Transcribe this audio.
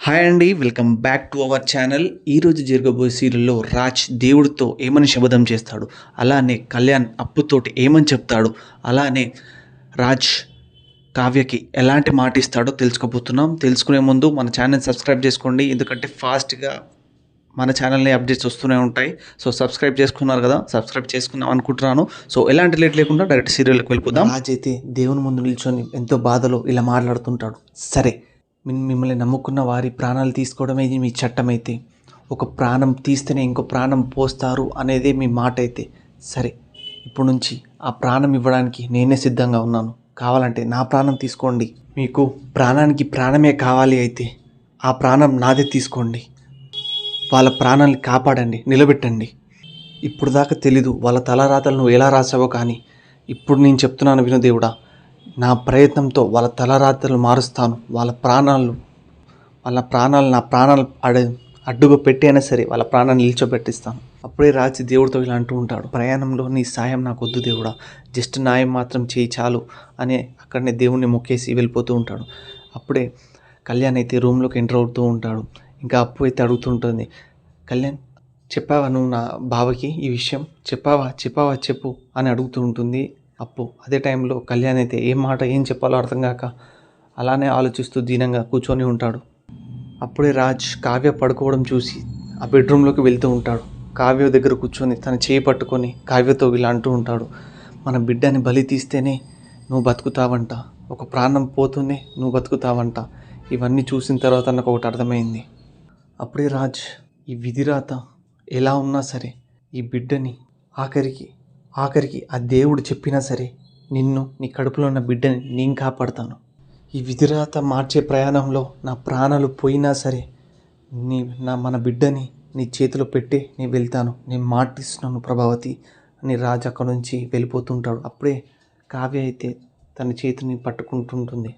Hi అండి, welcome back to our channel. ఈరోజు జరగబోయే సీరియల్లో రాజ్ దేవుడితో ఏమని శపథం చేస్తాడు, అలానే కళ్యాణ్ అప్పుతోటి ఏమని చెప్తాడు, అలానే రాజ్ కావ్యకి ఎలాంటి మాట ఇస్తాడో తెలుసుకోబోతున్నాం. తెలుసుకునే ముందు మన ఛానల్ సబ్స్క్రైబ్ చేసుకోండి, ఎందుకంటే ఫాస్ట్గా మన ఛానల్ని అప్డేట్స్ వస్తూనే ఉంటాయి. సో సబ్స్క్రైబ్ చేసుకున్నారు కదా, సబ్స్క్రైబ్ చేసుకుందాం అనుకుంటున్నాను. సో ఎలాంటి లేట్ లేకుండా డైరెక్ట్ సీరియల్కి వెళ్ళిపోదాం. రాజ్ అయితే దేవుని ముందు నిల్చొని ఎంతో బాధలో ఇలా మాట్లాడుతుంటాడు. సరే, మిమ్మల్ని నమ్ముకున్న వారి ప్రాణాలు తీసుకోవడమే మీ చట్టం అయితే, ఒక ప్రాణం తీస్తేనే ఇంకో ప్రాణం పోస్తారు అనేదే మీ మాట అయితే, సరే ఇప్పుడు నుంచి ఆ ప్రాణం ఇవ్వడానికి నేనే సిద్ధంగా ఉన్నాను. కావాలంటే నా ప్రాణం తీసుకోండి. మీకు ప్రాణానికి ప్రాణమే కావాలి అయితే ఆ ప్రాణం నాదే తీసుకోండి. వాళ్ళ ప్రాణాన్ని కాపాడండి, నిలబెట్టండి. ఇప్పుడు దాకా తెలీదు వాళ్ళ తలరాతలు నువ్వు ఎలా రాసావో, కానీ ఇప్పుడు నేను చెప్తున్నాను విను దేవుడా, నా ప్రయత్నంతో వాళ్ళ తలరాతలు మారుస్తాను. వాళ్ళ ప్రాణాలు నా ప్రాణాలు అడ్డుగా పెట్టి అయినా సరే వాళ్ళ ప్రాణాన్ని నిల్చోబెట్టిస్తాను. అప్పుడే రాజు దేవుడితో ఇలా అంటూ ఉంటాడు, ప్రయాణంలో నీ సాయం నాకు వద్దు దేవుడా, జస్ట్ న్యాయం మాత్రం చేయి చాలు అని అక్కడనే దేవుణ్ణి మొక్కేసి వెళ్ళిపోతూ ఉంటాడు. అప్పుడే కళ్యాణ్ అయితే రూమ్లోకి ఎంటర్ అవుతూ ఉంటాడు. ఇంకా అప్పు అయితే అడుగుతుంటుంది, కళ్యాణ్ చెప్పావా నువ్వు నా బావకి ఈ విషయం చెప్పావా చెప్పు అని అడుగుతూ ఉంటుంది అప్పు. అదే టైంలో కళ్యాణ్ అయితే ఏం చెప్పాలో అర్థం కాక అలానే ఆలోచిస్తూ దీనంగా కూర్చొని ఉంటాడు. అప్పుడే రాజ్ కావ్య పడుకోవడం చూసి ఆ బెడ్రూమ్లోకి వెళ్తూ ఉంటాడు. కావ్య దగ్గర కూర్చొని తన చేయి పట్టుకొని కావ్యతో ఇలా అంటూ ఉంటాడు, మన బిడ్డని బలి తీస్తేనే నువ్వు బతుకుతావంట, ఒక ప్రాణం పోతూనే నువ్వు బతుకుతావంట. ఇవన్నీ చూసిన తర్వాత నాకు ఒకటి అర్థమైంది. అప్పుడే రాజ్, ఈ విధిరాత ఎలా ఉన్నా సరే ఈ బిడ్డని ఆఖరికి ఆ దేవుడు చెప్పినా సరే నిన్ను, నీ కడుపులో ఉన్న బిడ్డని నేను కాపాడుతాను. ఈ విధిరాత మార్చే ప్రయాణంలో నా ప్రాణాలు పోయినా సరే మన బిడ్డని నీ చేతిలో పెట్టి నేను వెళ్తాను, నేను మాటిస్తున్నాను ప్రభావతి అని రాజు అక్కడ నుంచి వెళ్ళిపోతుంటాడు. అప్పుడే కావ్య అయితే తన చేతిని పట్టుకుంటుంటుంది.